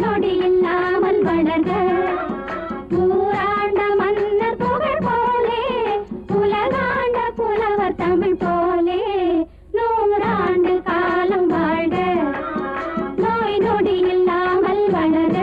நொடி இல்லாமல் வளர்க ஊராண்ட மன்னர் புகழ் போலே உலகாண்ட புலவர் தமிழ் போலே 100 ஆண்டு காலம் வாழ்க நோய் நொடி இல்லாமல் வளர்க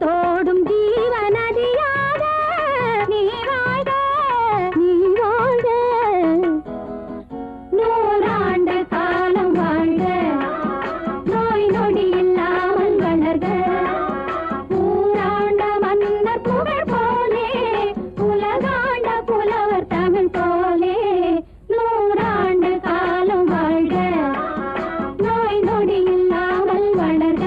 தோடும் ஜீவநதியாக நீ வாழ்க நீ வாழ்க 100 ஆண்டு காலம் வாழ்க நோய் நொடி இல்லாமல் வளர்க ஊராண்ட மன்னர் புகழ் போலே உலகாண்ட புலவர் தமிழ் போலே 100 ஆண்டு காலம் வாழ்க நோய் நொடி இல்லாமல் வளர்க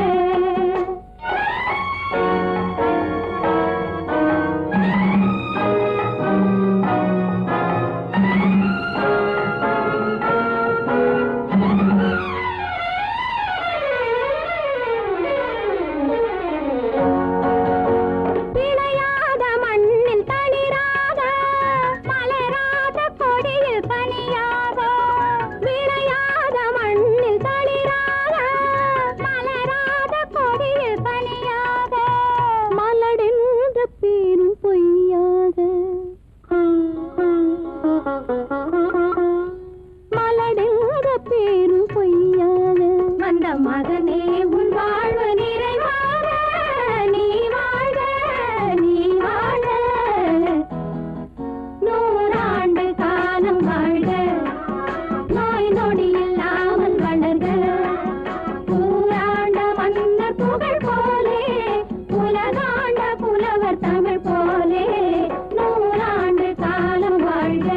மகனே உன் வாழ்வு நிறைவாக நீ வாழ்க நீ வாழ்க 100 ஆண்டு காலம் வாழ்க நோய் நொடி இல்லாமல் வளர்க ஊராண்ட மன்னர் புகழ் போலே உலகாண்ட புலவர் தமிழ் போலே 100 ஆண்டு காலம் வாழ்க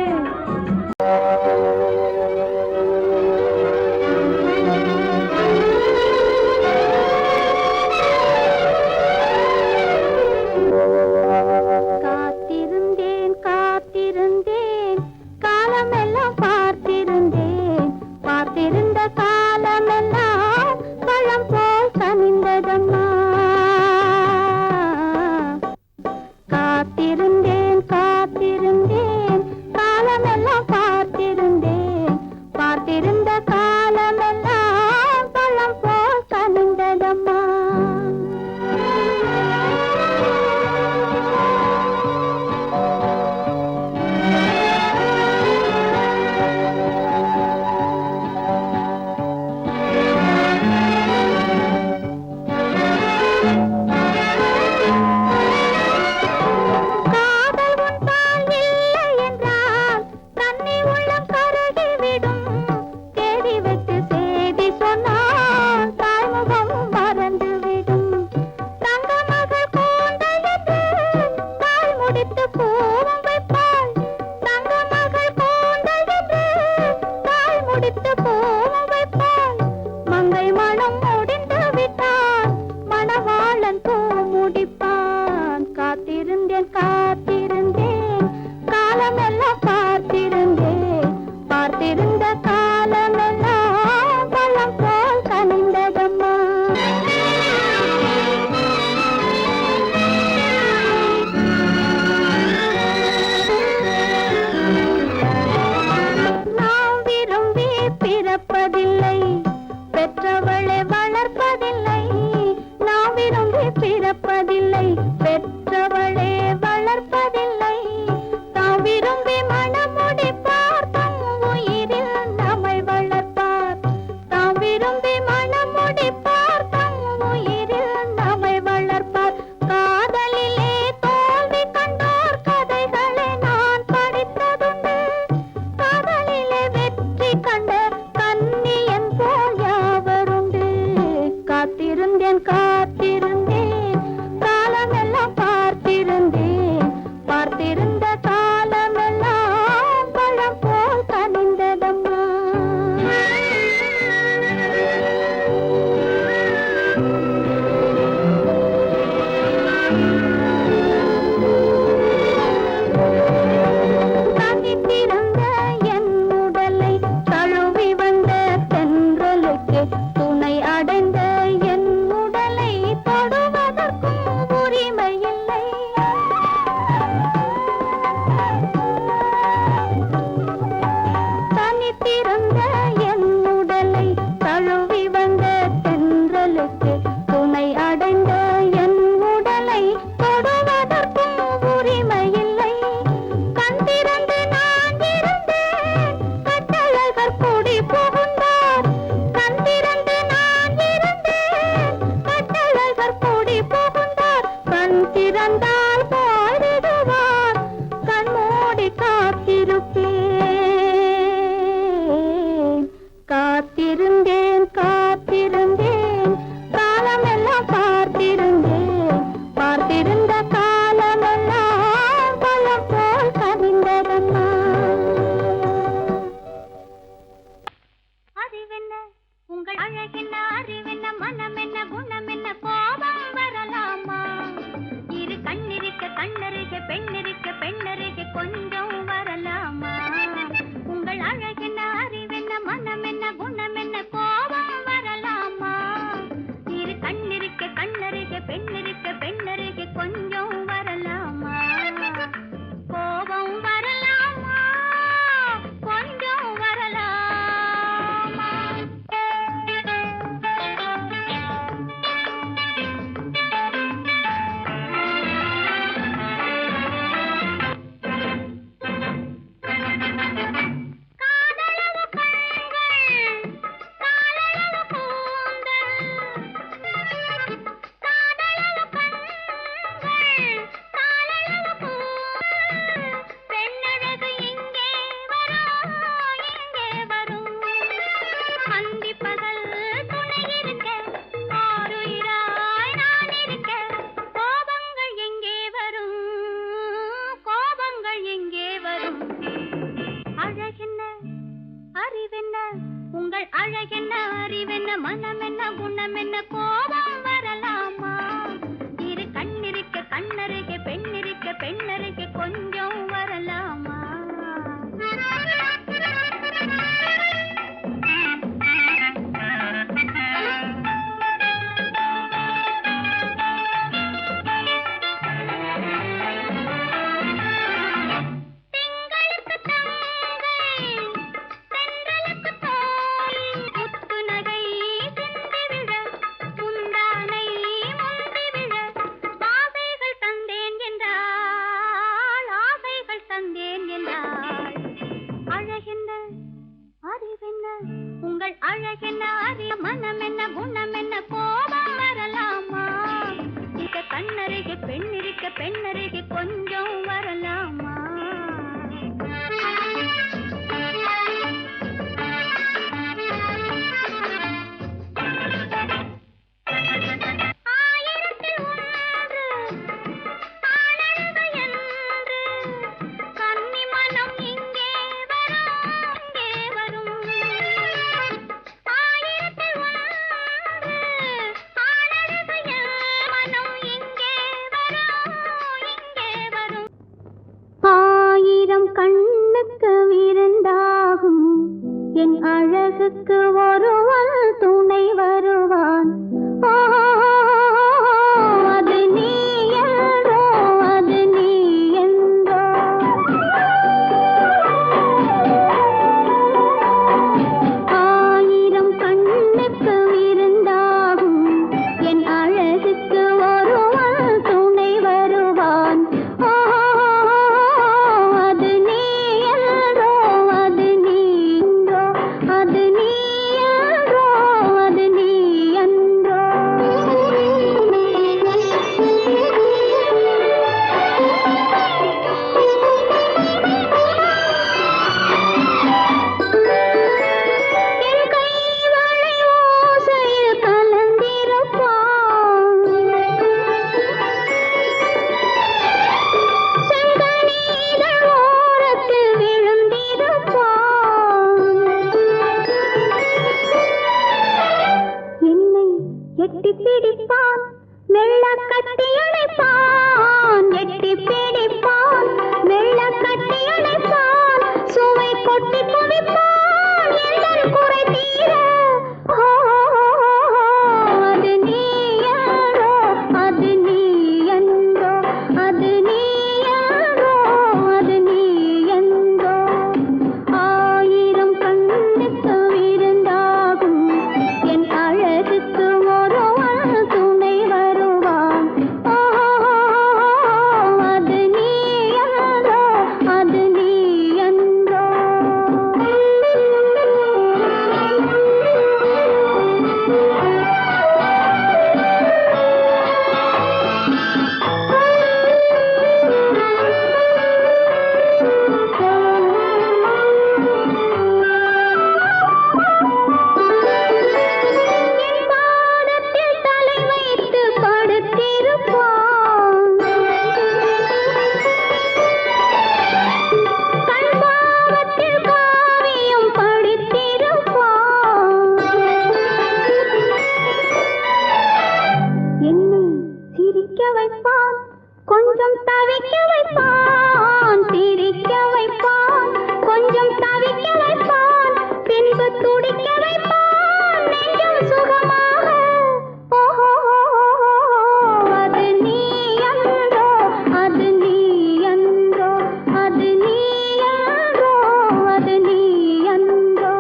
விரும்பி மனம் முடிப்பார் தம் உயிரில் நம்மை வளர்ப்பார். கட்டியணைப்பான் எட்டி பிடிப்பான் வெள்ள கட்டியணைப்பான் சுவை கொட்டி குவிப்பான் எந்தன் குறை தீர அது நீ யாரோ அது நீ என்றோ அது நீ யாரோ அது நீ என்றோ ஆயிரம் கண்ணுக்கு விருந்தாகும் என் அழகுக்கு ஒருவன் துணை வருவான் அது நீ யாரோ அது நீ என்றோ என் பாதத்தில் தலை வைத்து படுத்திருப்பான் கண் பாவத்தில் காவியம் படித்திருப்பான் என்னை சிரிக்க வைப்பான் கொஞ்சம் தவிக்க வைப்பான் சிரிக்க வைப்பான் கொஞ்சம் தவிக்க வைப்பான் பின்பு துடிக்க வைப்பான் நெஞ்சம் சுகமாக அது நீ என்றோ அது நீ என்றோ அது நீ யாரோ அது நீ என்றோ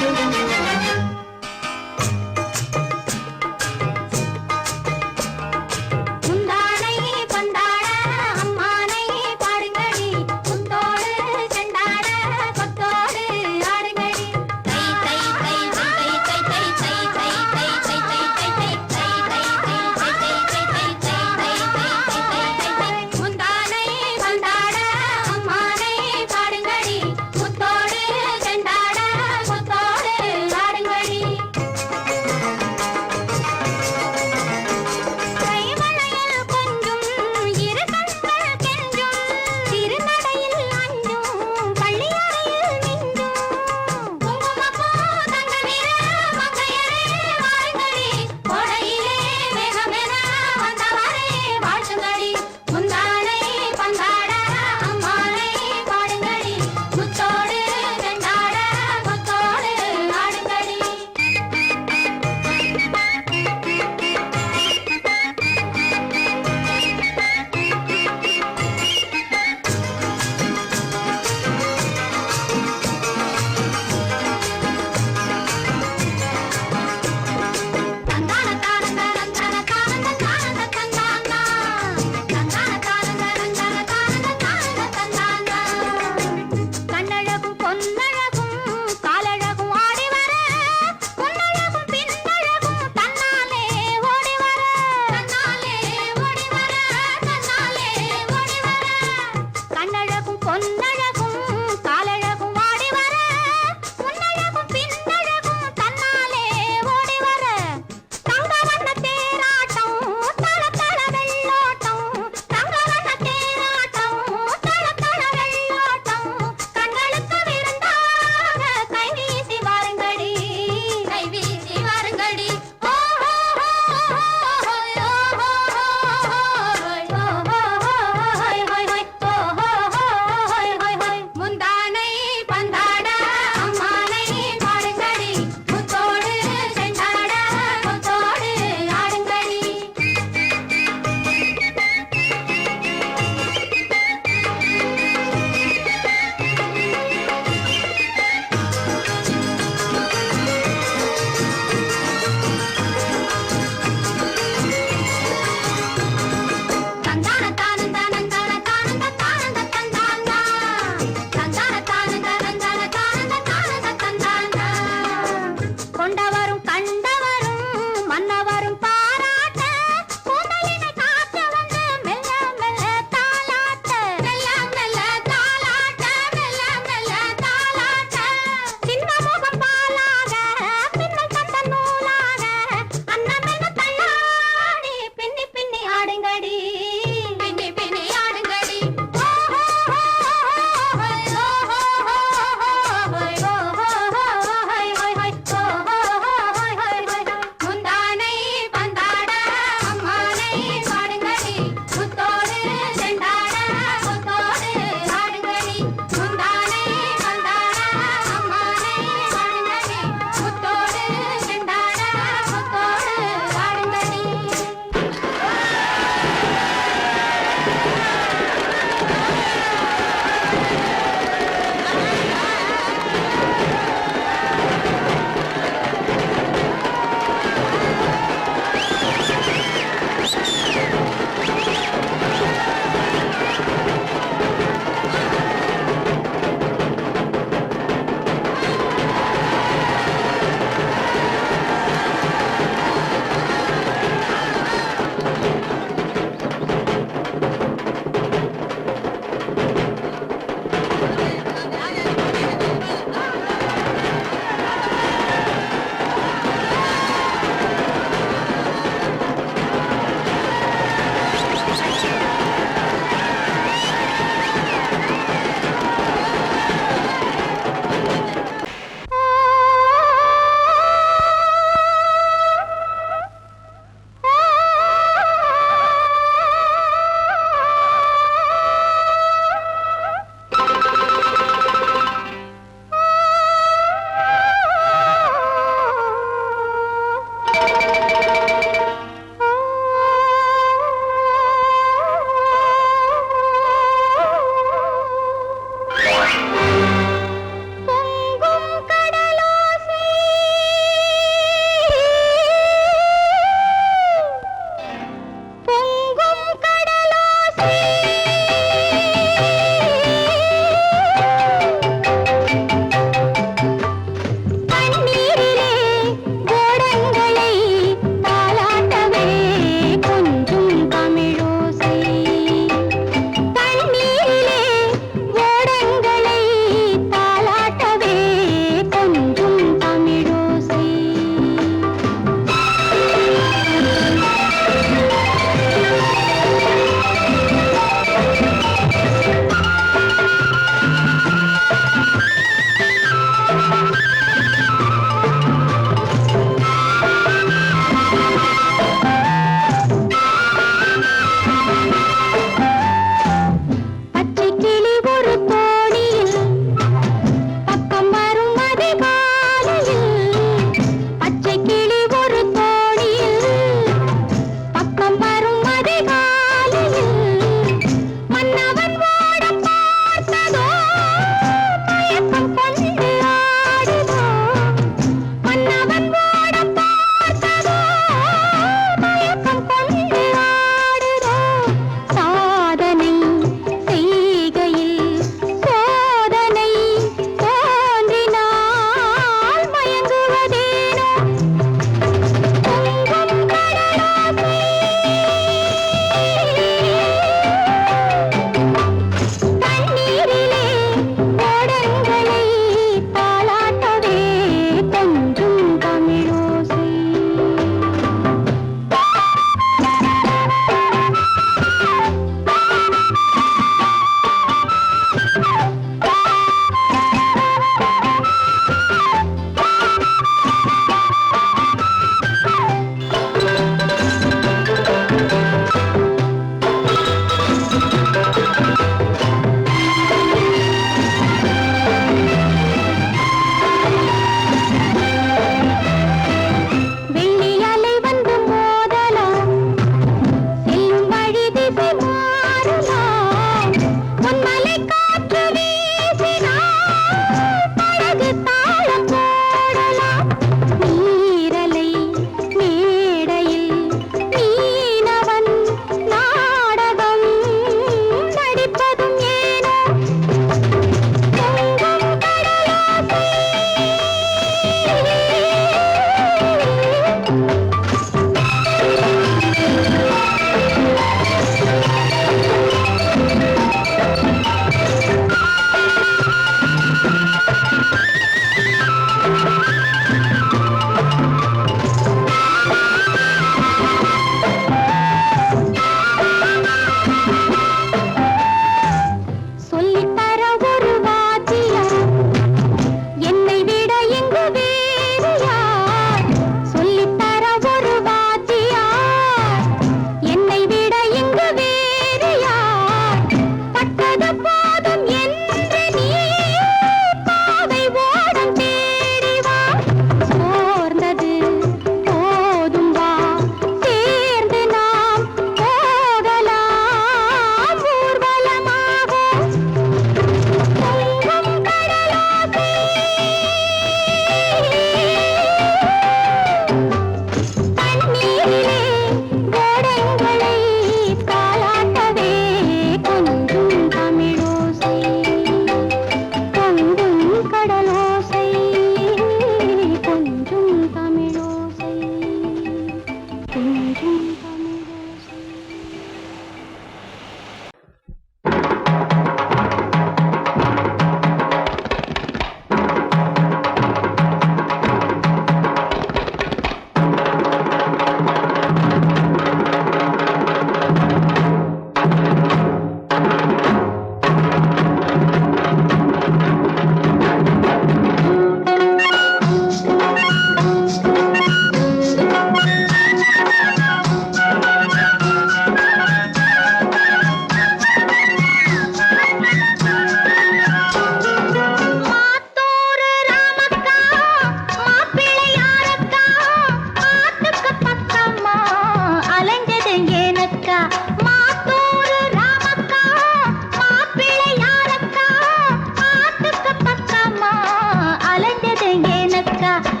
எனக்கா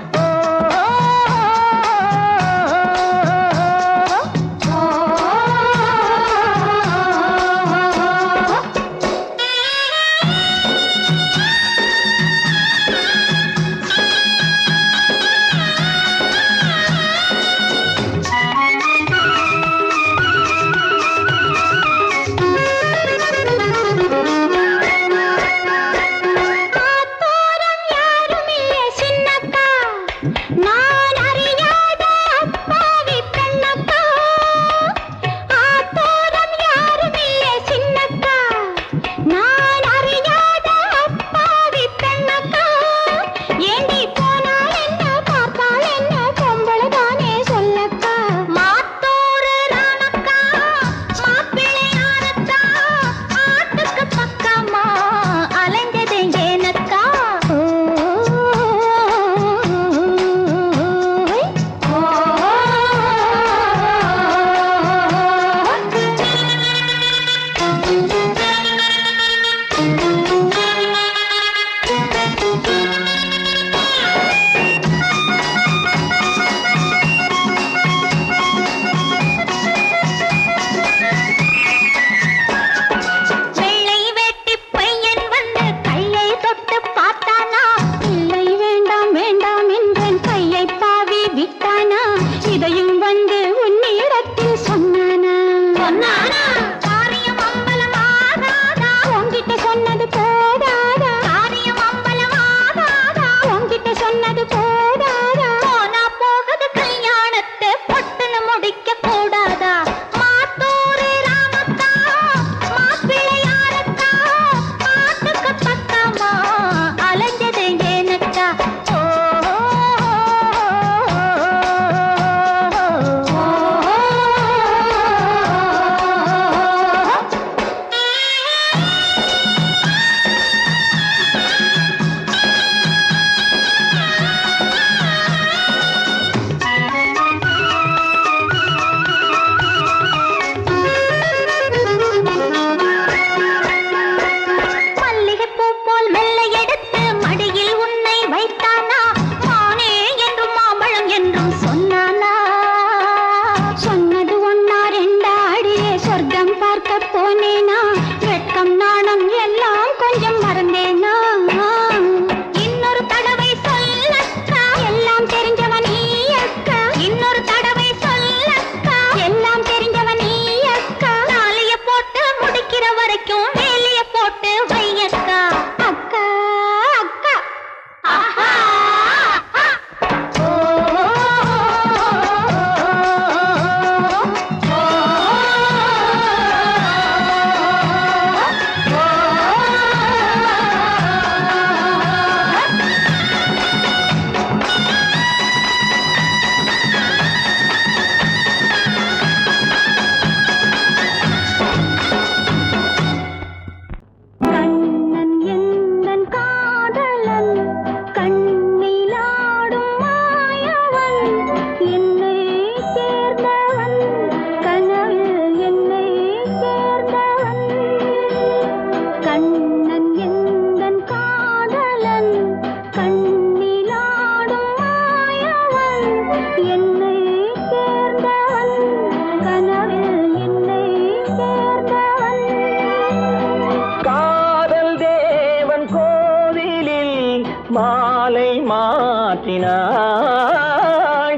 மாலை மாற்றினாள்.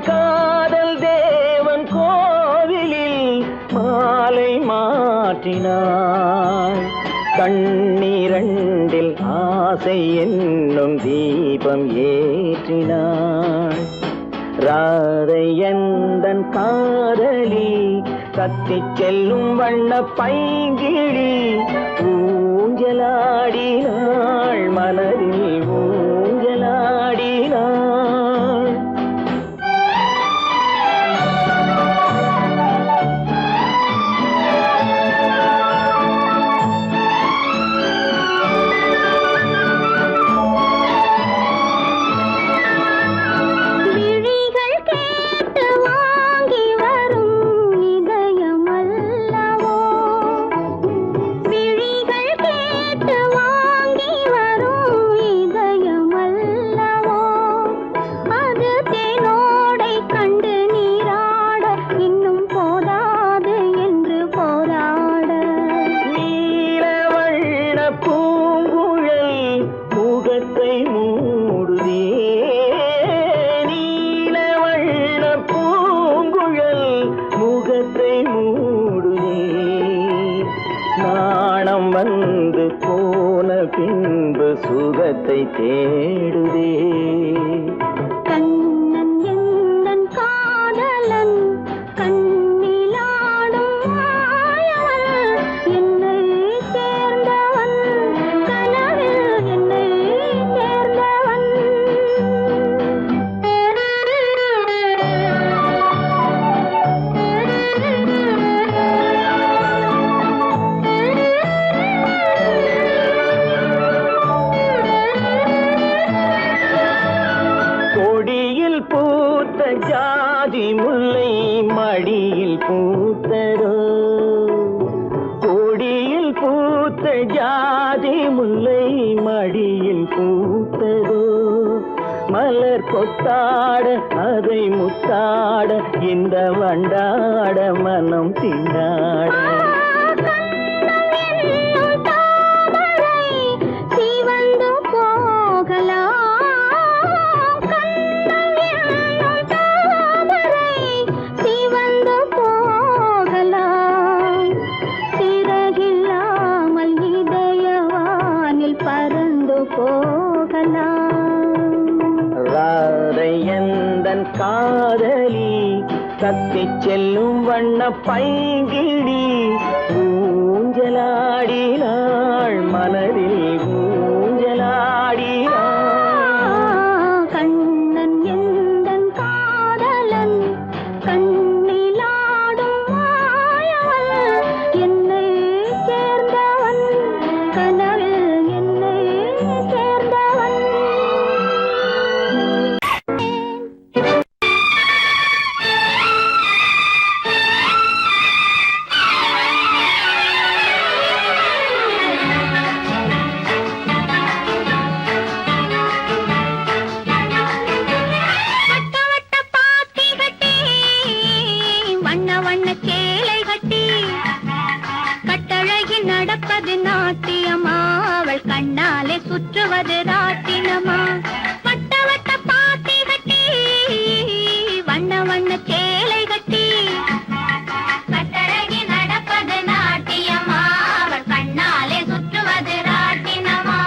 காதல் தேவன் கோவிலில் மாலை மாற்றினாள். கண்ணீரண்டில் ஆசை என்னும் தீபம் ஏற்றினாள். ராதை எந்தன் காதலி கத்திச் செல்லும் வண்ண பைங்கிழி ஊஞ்சலாடினாள், மலரில் ஊஞ்சலாடினாள். பின்பு சுகத்தை தேடுதே. கண்ணன் எந்தன் காதலன் கண்ணிலாடும் மாயவன் என்னை சேர்ந்தவன் கனவில் என்னை சேர்ந்தவன். கொடியில் பூத்த ஜாதி முல்லை மடியில் பூத்ததோ. கொடியில் பூத்த ஜாதி முல்லை மடியில் பூத்ததோ. மலர் கொத்தாட அதை முத்தாட இந்த வண்டாட மனம் திண்டாட. ராதையந்தன் காதலி தத்திச் செல்லும் வண்ண பைங்கிடி ஊஞ்சலாடினாள் மனதில் ஊஞ்சலாடினாள். கண்ணன் எந்தன் காதலன் கண்ணிலாடும் மாயவன் என்னை சேர்ந்தவன் கனவில் என்னை சேர்ந்தவன். நடப்பது நாட்டியமா அவள் கண்ணாலே சுற்றுவது ராட்டினமா. வட்ட வட்ட பாத்தி கட்டி வண்ண வண்ண சேலை கட்டி கட்டழகி நடப்பது நாட்டியமா அவள் கண்ணாலே சுற்றுவது ராட்டினமா.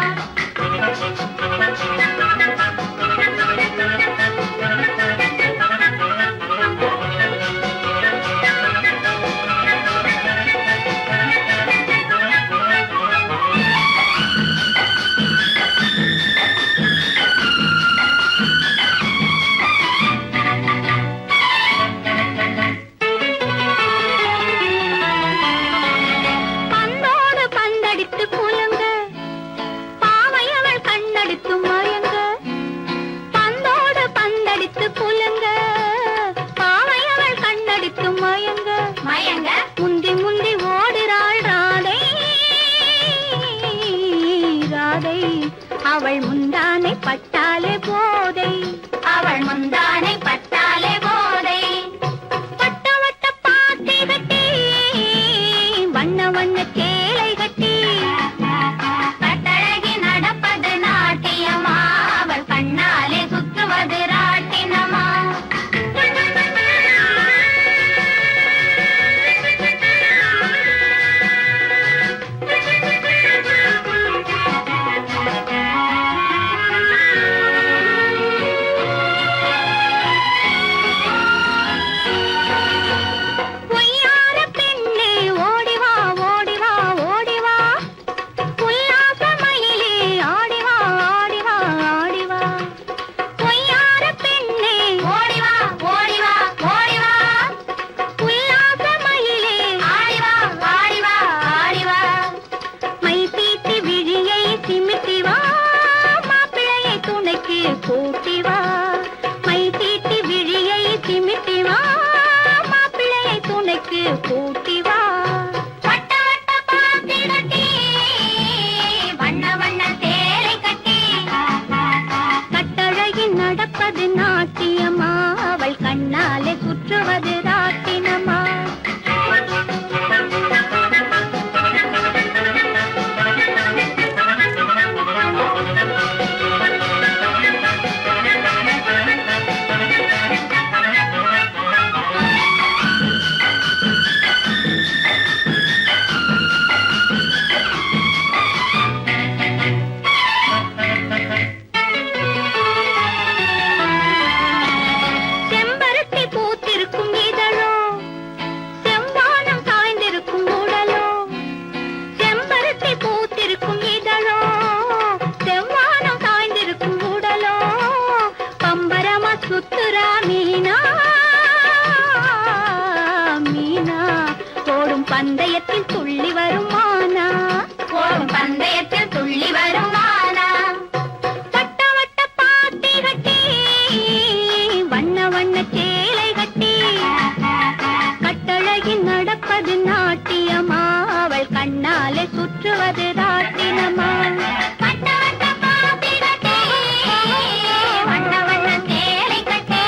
முந்தி முந்தி ஓடுறாள் ராதை ராதை அவள் முந்தானை பட்டாலே போதை அவள் முந்தானை பட்டாலே போதை. வட்ட வட்ட பாத்தி கட்டி வண்ண வண்ண சேலை கட்டி கட்டழகி நடப்பது நாட்டியமா அவள் கண்ணாலே சுற்றுவது ராட்டினமா. சுத்துரா மீனா மீனா ஓடும் பந்தயத்தில் துள்ளி வருமானா ஓடும் பந்தயத்தில் துள்ளி வருமானா வட்ட வட்ட பாத்தி கட்டி வண்ண வண்ண சேலை கட்டி கட்டழகில் நடப்பது நாட்டியமா அவள் கண்ணாலே சுற்றுவது ராட்டினமா வட்ட வட்ட பாத்தி கட்டி வண்ண வண்ண சேலை கட்டி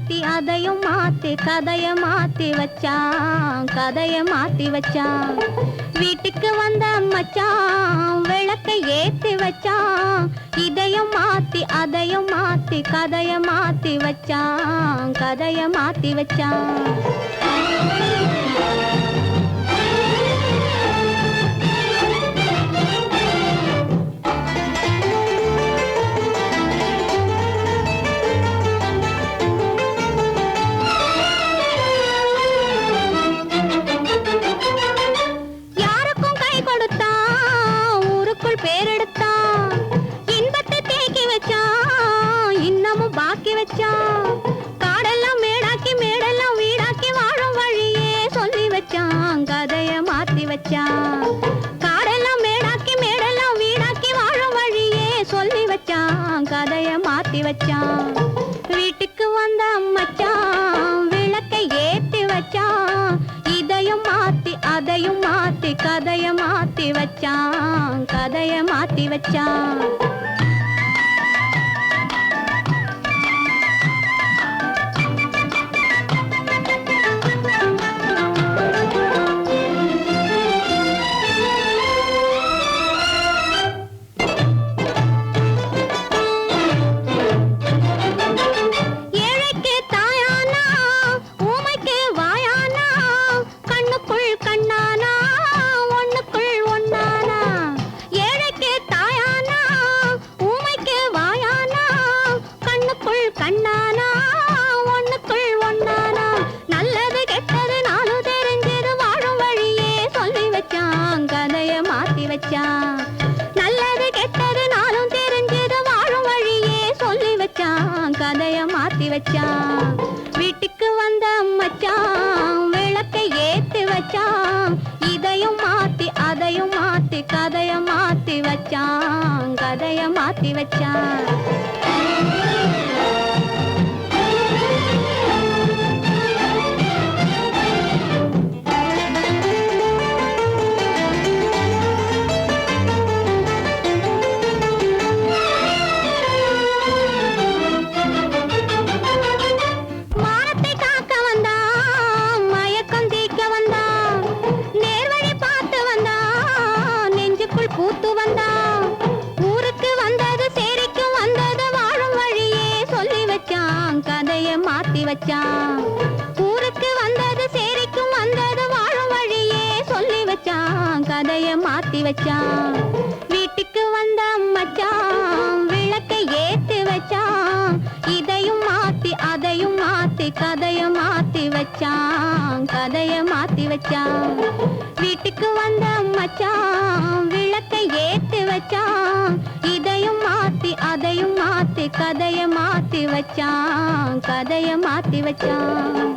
மாத்தி அதையும் மாத்தி கதைய மாத்தி வச்சான், கதைய மாத்தி வச்சான். வீட்டுக்கு வந்த மச்சான் விளக்கை ஏத்தி வச்சான், இதையும் மாத்தி அதையும் மாத்தி கதைய மாத்தி வச்சான், கதைய மாத்தி வச்சான். பேரெடுத்தான், இன்பத்தை தேக்கி வச்சான், இன்னமும் பாக்கி வச்சான். காடெல்லாம் மேடாக்கி மேடெல்லாம் வீடாக்கி வாழும் வழியே சொல்லி வச்சான், கதைய மாத்தி வச்சான். காடெல்லாம் மேடாக்கி மேடெல்லாம் வீடாக்கி வாழும் வழியே சொல்லி வச்சான், கதைய மாத்தி வச்சான். வீட்டுக்கு வந்த மச்சான் விளக்கை ஏத்தி வச்சான், இதையும் மாத்தி அதையும் மாத்தி கதைய மாத்தி வச்சான், கதைய மாத்தி வச்சான். ஏழைக்கு தாயானா ஊமைக்கு வாயானா, கண்ணுக்குள் கண்ணானா ஒண்ணுக்குள் ஒண்ணானா. ஏழைக்கு தாயானா ஊமைக்கு வாயானா, கண்ணுக்குள் கண்ணானா ஒண்ணுக்குள் ஒண்ணானா. நல்லது கெட்டது நானும் தெரிஞ்சது வாழும் வழியே சொல்லி வச்சான், கதைய மாத்தி வச்சான். நல்லது கெட்டது நானும் தெரிஞ்சது வாழும் வழியே சொல்லி வச்சான், கதைய மாத்தி வச்சான். வீட்டுக்கு வந்த மச்சான் விளக்கை ஏத்தி வச்சான், இதையும் மாத்தி அதையும் மாத்தி கதைய மாத்தி வச்சான், கதைய மாத்தி வச்சான். மானத்தை காக்க வந்தான், மயக்கம் தீக்க வந்தான், நேர்வழி பார்த்து வந்தான், நெஞ்சுக்குள் பூத்து வந்தான். ஊருக்கு வந்தது சேரிக்கு வந்தது வாழும் வழியே சொல்லி வச்சான், கதைய மாத்தி வச்சான். ஊருக்கு வந்தது சேரிக்கும் வந்தது வாழும் வழியே சொல்லி வச்சான், கதைய மாத்தி வச்சான். வீட்டுக்கு வந்த மச்சான் விளக்கை ஏத்தி வச்சான், இதையும் மாத்தி அதையும் மாத்தி கதைய மாத்தி வச்சான், கதைய மாத்தி வச்சான். வீட்டுக்கு வந்த மச்சான் விளக்கை ஏத்தி வச்சான், இதையும் மாத்தி அதையும் மாத்தி கதைய மாத்தி வச்சான், கதைய மாத்தி வச்சான்.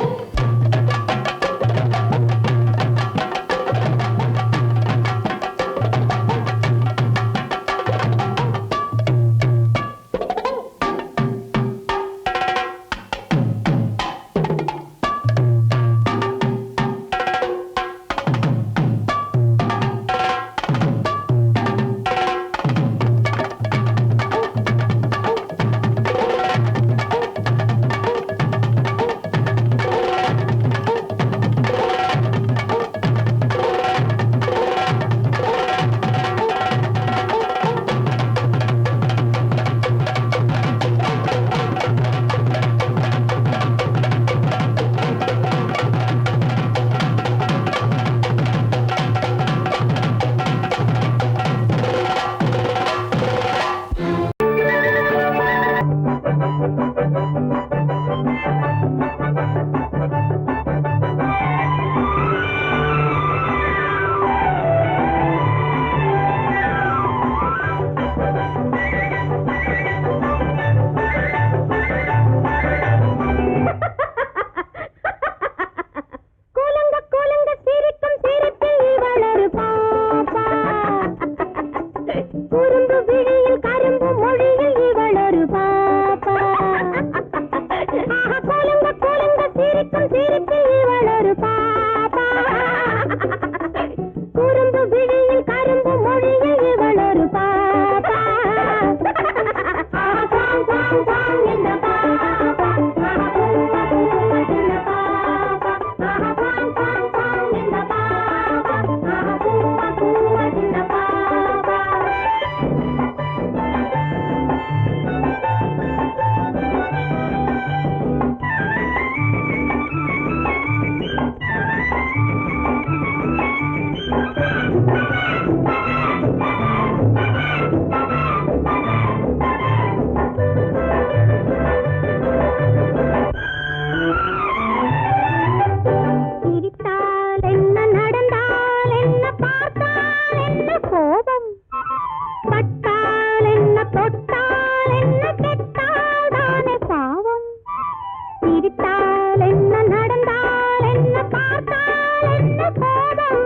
சிரித்தால் என்ன, நடந்தால் என்ன, பார்த்தால் என்ன கோபம்,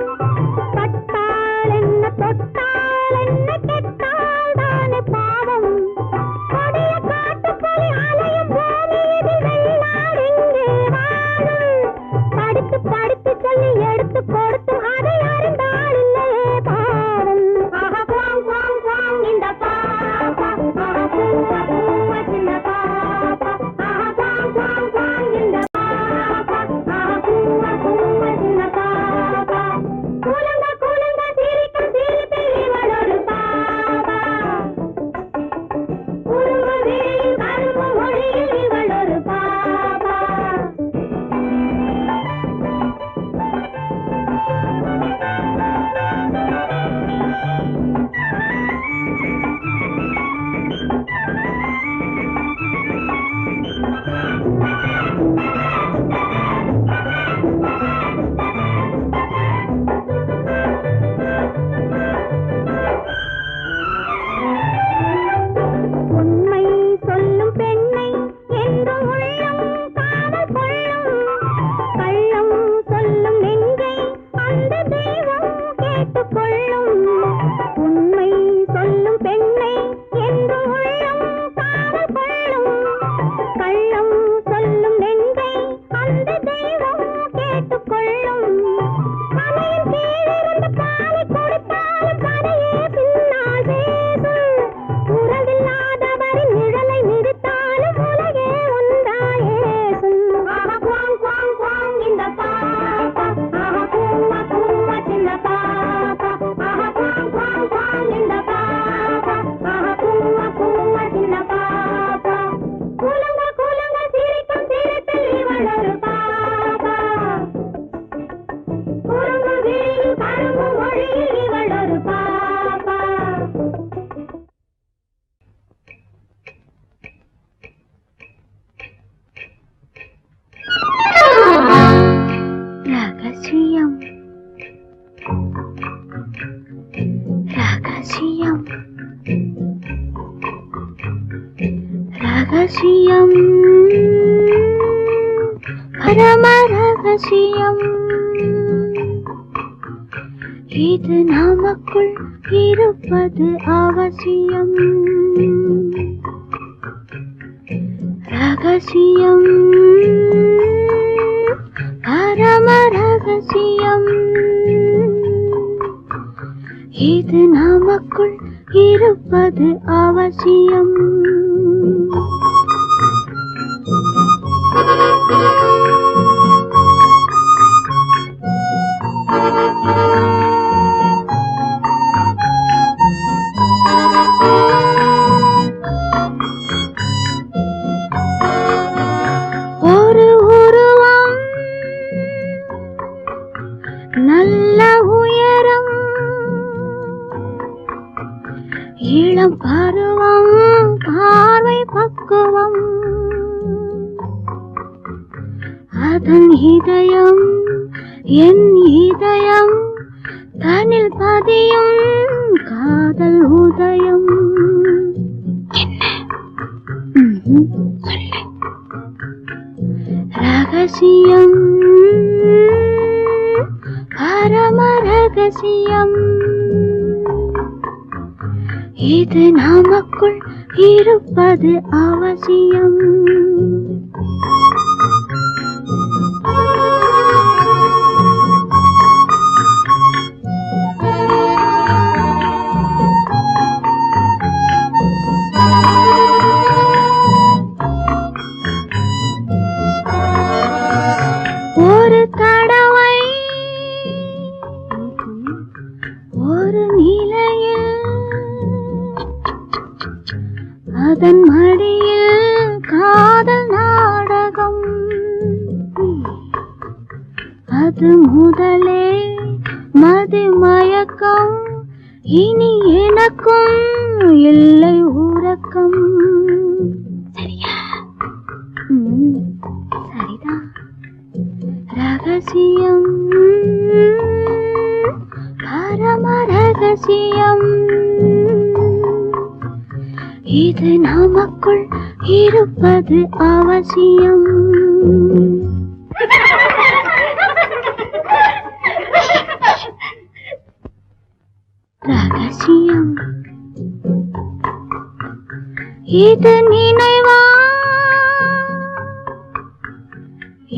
பட்டால் என்ன, தொட்டால் என்ன, கெட்டால் தானே பாவம். கொடிய காட்டுப்புலி அலையும் பூமி இதில் வெள்ளாடு இங்கே வாழும். படித்து படித்து சொல்லி எடுத்து கொடுத்தும் அதை அறிந்தால் இல்லையே பாவம். ஆஹா குவாங் குவாங் குவாங் இந்த பாப்பா, ஆஹா பூவா பூவா சின்ன பாப்பா, ஆஹா குவாங் குவாங் குவாங் இந்த பாப்பா, ஆஹா பூவா பூவா சின்ன பாப்பா. கூலுங்க கூலுங்க சிரிக்கும் சிரிப்பில் இவள் ஒரு பாப்பா, குறும்பு விழியில் கரும்பு மொழியில் இவள் ஒரு பாப்பா. உண்மை சொல்லும் பெண்ணை என்றும் உள்ளம் காதல் கொள்ளும். கள்ளம் சொல்லும் நெஞ்சை அந்த தெய்வம் கேட்டுக்கொள்ளும். உண்மை சொல்லும் பெண்ணை என்றும் உள்ளம் காதல் கொள்ளும். கள்ளம் சொல்லும் நெஞ்சை அந்த தெய்வம் கேட்டுக்கொள்ளும். மலையின் கீழிருந்து பாலை கொடுத்தாலும் கதையே பின்னால் பேசும். உறவில்லாதவரின் நிழலை மிதித்தாலும் உலகே ஒன்றாயேசும். ஆஹா குவாங் குவாங் குவாங் இந்த பாப்பா, ஆஹா பூவா பூவா சின்ன பாப்பா, ஆஹா குவாங் குவாங் குவாங் இந்த பாப்பா, ஆஹா பூவா பூவா சின்ன பாப்பா. கூலுங்க கூலுங்க சிரிக்கும் சிரிப்பில் இவள் ஒரு பாப்பா, குறும்பு விழியில் கரும்பு மொழியில் இவள் ஒரு பாப்பா. ரகசியம் ரகசியம் ரகசியம் பரம ரகசியம், இது நமக்குள் இருப்பது அவசியம். ரகசியம் பரம ரகசியம், இது நமக்குள் இருப்பது அவசியம். ஒரு உருவம் நல்ல உயரம், இளம் பருவம் பார்வை பக்குவம், அதன் இதயம் என் இதயம், தனில் பதியும் காதல் உதயம். ரகசியம் பரம ரகசியம், இது நமக்குள் இருப்பது அவசியம். ஒரு தடவை ஒரு நிலையில் அதன் மடியில் காதல் நாடகம், அது முதலே மதிமயக்கம், இனி எனக்கும் இல்லை உறக்கம். சரியா? சரிதான். ரகசியம் பரம ரகசியம், இது நமக்குள் இருப்பது அவசியம். இது நினைவா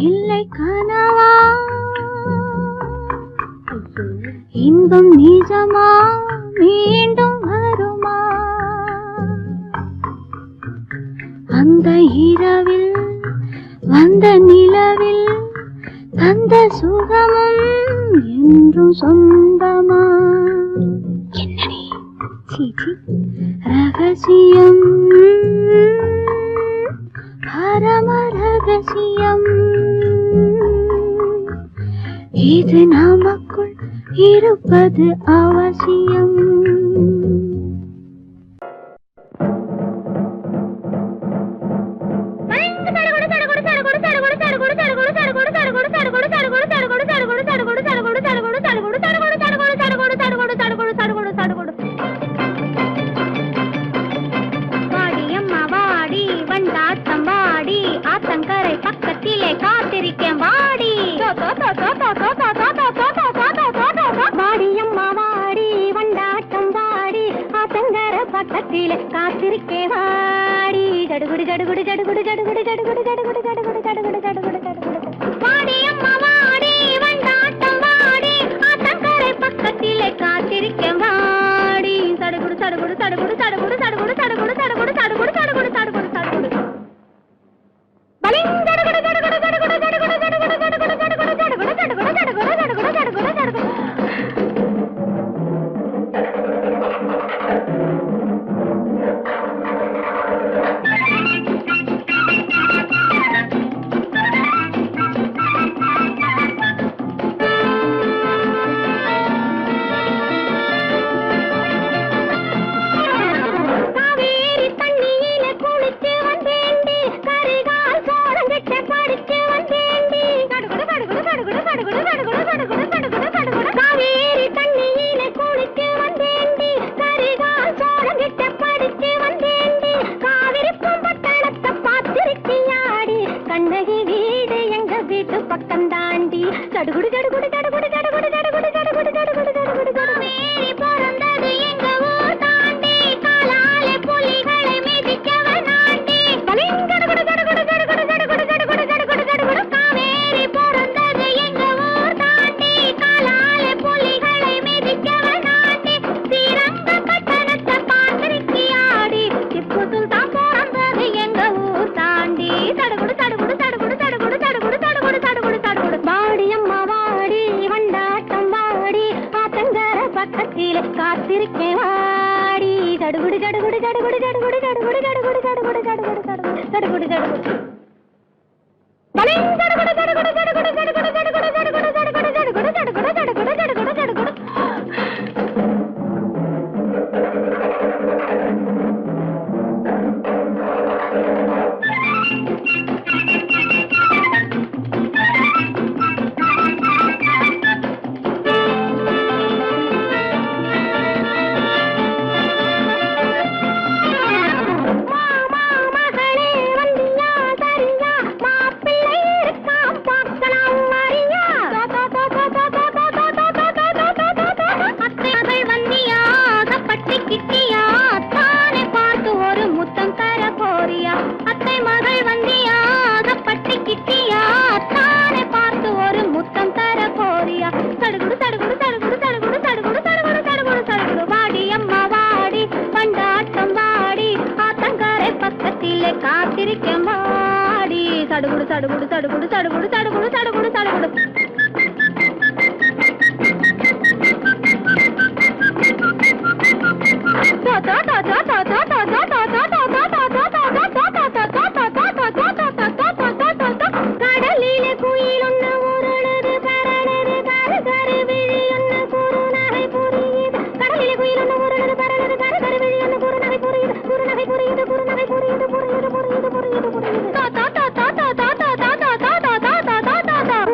இல்லை கனவா? இன்பம் நிஜமா மீண்டும் வருமா? அந்த இரவில் வந்த நிலவில் தந்த சுகமும் என்றும் சொந்தமா? என்னடி சீச்சி ரகசியம், பரம ரகசியம். இது நமக்குள் இருப்பது அவசியம். பக்கத்திலே காத்திருக்கேன் வாடி. வாடியம்மா வாடி வண்டாட்டம் வாடி, ஆத்தங்கர பக்கத்திலே காத்திருக்கே வாடி. ஜடுகுடு ஜடுகுடு ஜடுகுடு ஜடுகுடு ஜடுகுடு ஜடுகுடு ஜடுகுடு ஜடுகுடு ஜடுகுடு ஜடுகுடு. வாடியம்மா வாடி வண்டாட்டம் வாடி, ஆத்தங்கர பக்கத்திலே காத்திருக்கே வாடி. சடுகுடு சடுகுடு சடுகுடு சடுகுடு சடுகுடு சடுகுடு சடுகுடு சடுகுடு சடுகுடு சடுகுடு சடுகுடு.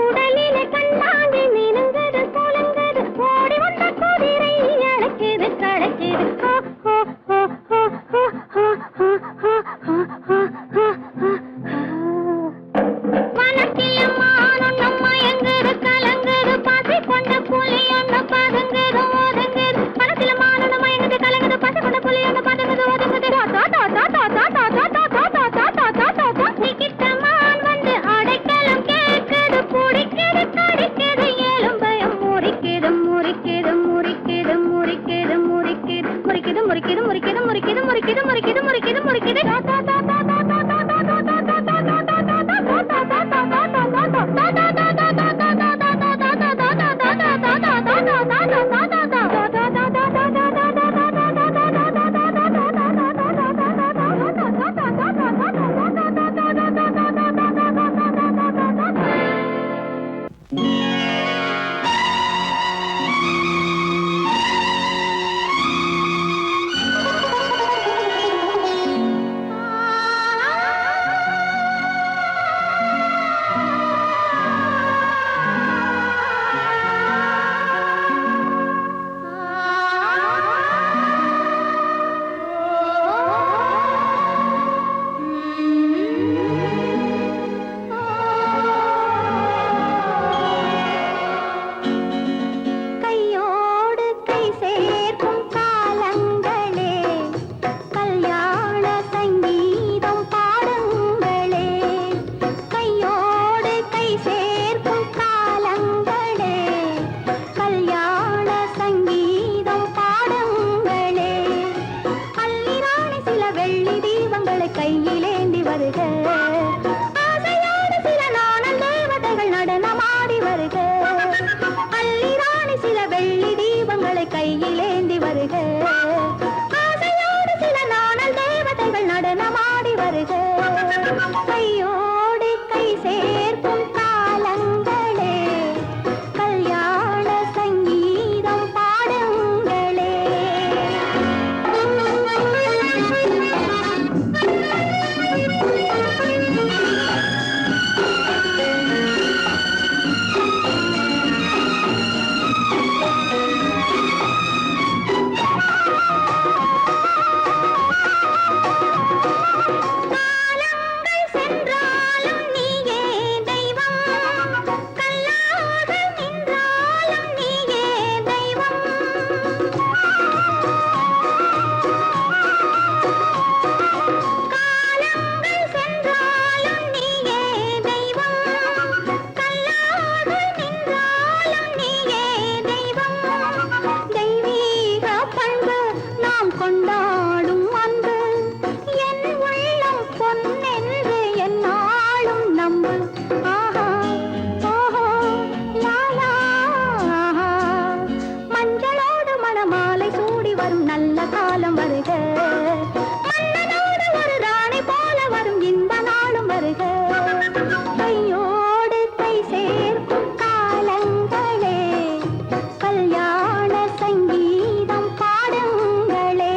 உடலிலே வருக அள்ளிராணி சில வெள்ளி தீபங்களை கையிலேந்தி வருக ஆசையோடு சில நாணல் தேவதைகள் நடனமாடி வருக கையோடு கை சேர்க்கும் காலங்களே கல்யாண சங்கீதம் பாடுங்களே கொண்டாடும் அன்பு என் உள்ளம் பொன்னென்று என்னாலும் நம்பு ஆஹா ஓஹோ லாலா ஆஹா மஞ்சளோடு மணமாலை சூடி வரும் நல்ல காலம் வருக மன்னனோடு ஒரு ராணி போல வரும் இன்ப நாளும் வருக கையோடு கை சேர்க்கும் காலங்களே கல்யாண சங்கீதம் பாடுங்களே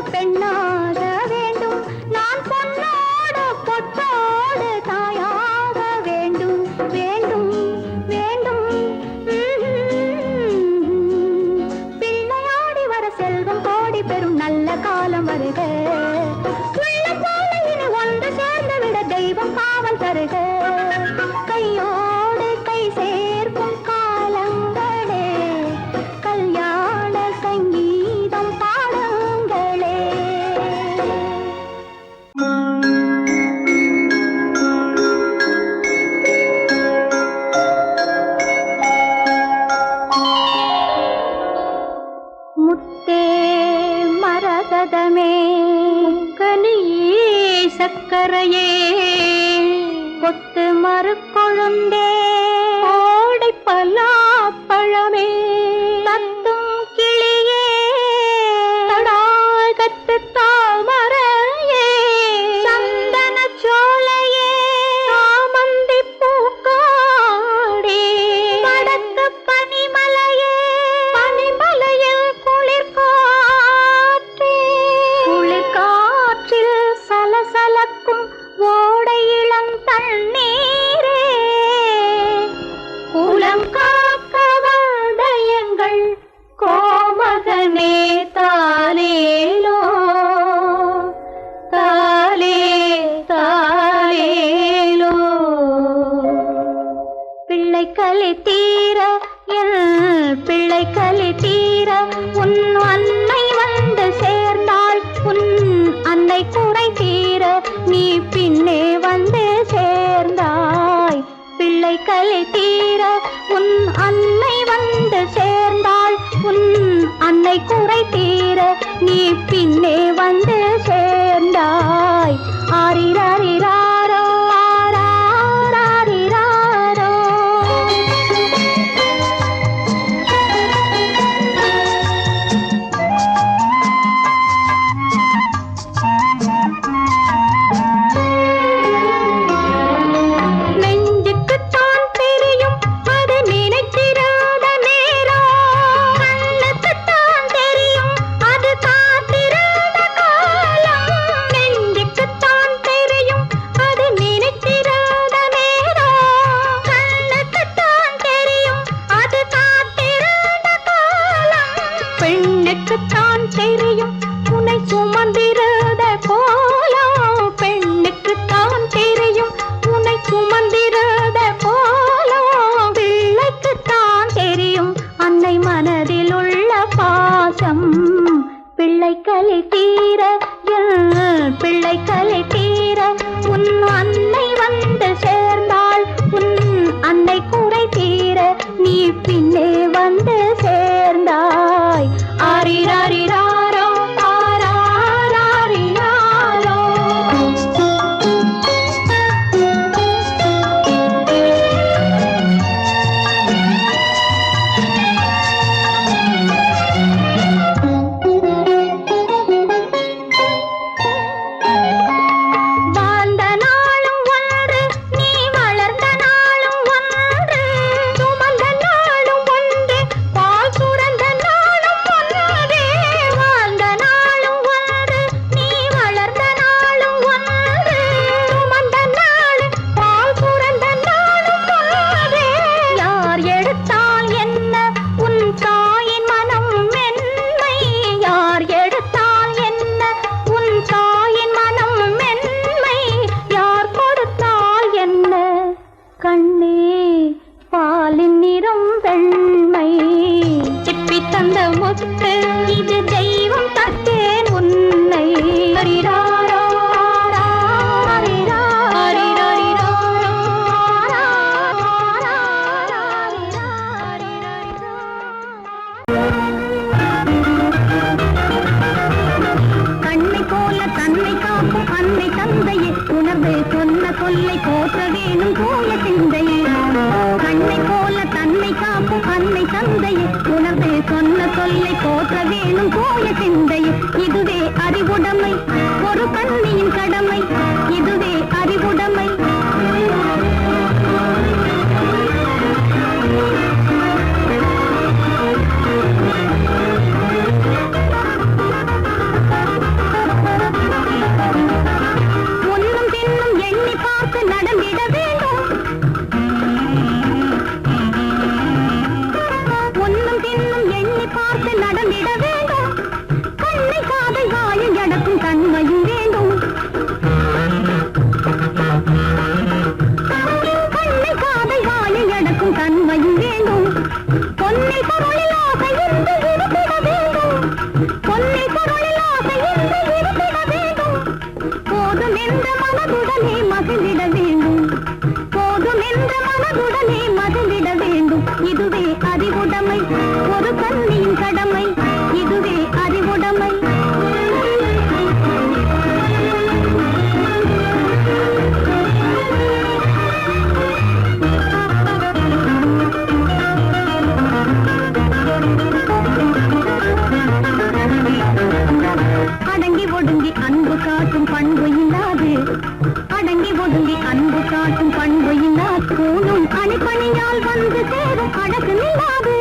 பெண்ணாக வேண்டும் நான் பொன்னோடு பொட்டோடு தாயாக வேண்டும் வேண்டும் வேண்டும் பிள்ளையாடி வர செல்வம் கோடி பெறும் நல்ல காலம் வருக உள்ள போல இனி ஒன்று சேர்ந்து விட தெய்வம் காவல் தருக கையோடு கை சேர்க்கும் காலங்களே கல்யாண சங்கீதம் பாடுங்களே முத்தே மரகதமே கனியே சக்கரையே கொத்து மறுக்கொழுந்தே ஓடை பலாப்பழமே தத்தும் கிளியே தடாகத்து தாமரையே சந்தன சோலையே சாமந்தி பூக்காடே வடக்கு பனிமலையே பனிமலையில் குளிர்காற்றே குளிர்காற்றில் சலசலக்கும் ஓடை இளம் தண்ணீரே குலம் காக்க வந்தயங்கள் கோமகனே தாலேலோ தாலே தாலேலோ பிள்ளை கலி தீர என் பிள்ளை கலி தீர உன் அன்னை வந்து சேர்ந்தாள் உன் அன்னை குறை தீர நீ பின்னே வந்து சேர்ந்தாய் பிள்ளை கலி தீர உன் அன்னை வந்து சேர்ந்தாள் உன் அன்னை குறை தீர நீ பின்னே வந்து சேர்ந்தாய் ஆரிராரிராரோ ஆராரிராரோ நெஞ்சுக்குத்தான் தெரியும் அது நினைத்திராத நேரம் கண்ணுக்குத்தான் தெரியும் அது காத்திராத காலம் நெஞ்சுக்குத்தான் தெரியும் பெண்ணுக்குத்தான் தெரியும் உன்னை சுமந்திருத போலும். பெண்ணுக்குத்தான் தெரியும் உன்னை சுமந்திருத போலும். பிள்ளைக்குத்தான் தெரியும் அன்னை மனதில் உள்ள பாசம். பிள்ளைகளை தீர பிள்ளைகளை தீர உன் அன்னை வந்து சேர்ந்தாள். உன் அன்னை குறை தீர நீ பின்னே வந்து சேர்ந்தாய். ஆரிராரிராரோ ஆராரிராரோ. வாழ்ந்த நாளும் ஒன்று, நீ வளர்ந்த நாளும் ஒன்று. சுமந்த நாளும் ஒன்று, பால் சுரந்த நாளும் ஒன்று. வாழ்ந்த நாளும் ஒன்று, நீ வளர்ந்த நாளும் ஒன்று. சுமந்த நாளும் பால் சுரந்த நாளும் ஒன்று. யார் எடுத்தால் என்ன உன் தாயின் மனம் மென்மை. யார் எடுத்தால் என்ன உன் தாயின் மனம் மென்மை. யார் கொடுத்தால் என்ன கண்ணே பாலின் நிறம் வெண்மை. சிப்பி தந்த முத்து இது தெய்வம் தத்தேன் உன்னை. ஹரிராரோ கண்ணை போல தன்னை காக்கும் அன்னை தந்தையே உணர்வு சொன்ன சொல்லை போற்ற வேணும் தூய சிந்தையே. கண்ணை போல தன்னை காக்கும் அன்னை தந்தையே உணர்வு சொன்ன சொல்லை போற்ற வேணும் தூய சிந்தையே. இதுவே அறிவுடைமை ஒரு கண்ணியின் கடமை. இதுவே அறிவுடைமை. முன்னும் பின்னும் எண்ணி பார்த்து நடந்திட வேண்டும். முன்னும் பின்னும் எண்ணி பார்த்து நடந்திட வேண்டும். கண்ணை காதை வாயை அடக்கும் தன்மையும் வேண்டும். கண்ணை காதை வாயை அடக்கும் தன்மையும் வேண்டும். பொன்னை பொருளில் ஆசை இருந்து இருந்திட வேண்டும். பொன்னை பொருளில் ஆசை இருந்து இருந்திட வேண்டும். போதும் என்ற மனதுடனே மகிழ்ந்திட வேண்டும். போதும் என்ற மனதுடனே மகிழ்ந்திட வேண்டும். இதுவே அறிவுடைமை ஒரு கண்ணியின் கடமை. இதுவே அறிவுடைமை. அடங்கி ஒடுங்கி அன்பு காட்டும் பண்பு இல்லாது. அடங்கி ஒடுங்கி அன்பு காட்டும் பண்பு இல்லாது. கூணும் அணிப்பணியால் வந்து சேரும் அழகு நில்லாது.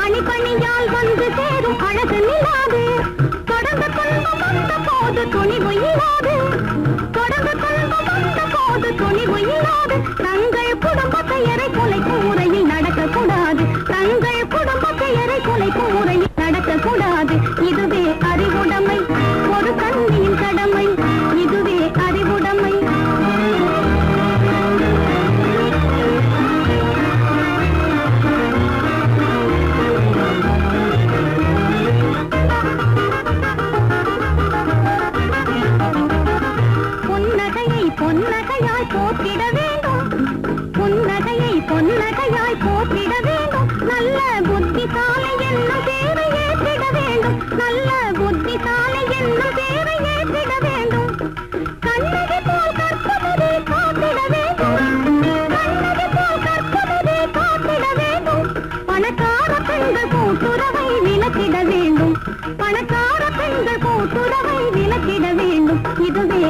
அணிப்பணியால் வந்து சேரும் அழகு நில்லாது. தொடர்ந்து துன்பம் வந்த போது துணிவு இல்லாது. தொடர்ந்து துன்பம் வந்த போது துணிவு இல்லாது. தங்கள் குடும்பத்தை எரை கொலை கூரையில் நடக்கக்கூடாது. தங்கள் குடும்பத்தை எரை கொலை கூரையில் நடக்கக்கூடாது. இதுவே அறிவுடைமை ஒரு கண்ணியின் கடமை. இதுவே அறிவுடைமை. புன்னகையை பொன்னகையாய் போற்றிட வேண்டும். புன்னகையை பொன்னகையாய் போற்றிட வேண்டும். நல்ல புத்திசாலி என்னும் பேரை ஏற்றிட வேண்டும். நல்ல புத்திசாலி என்னும் பேரை ஏற்றிட வேண்டும். கண்ணகி போல் கற்பவரே காத்திட வேண்டும். கண்ணகி போல் கற்பவரே காத்திட வேண்டும். பணக்கார பெண்கள் கூட்டுறவை விலக்கிட வேண்டும். பணக்கார பெண்கள் கூட்டுறவை விலக்கிட வேண்டும். இதுவே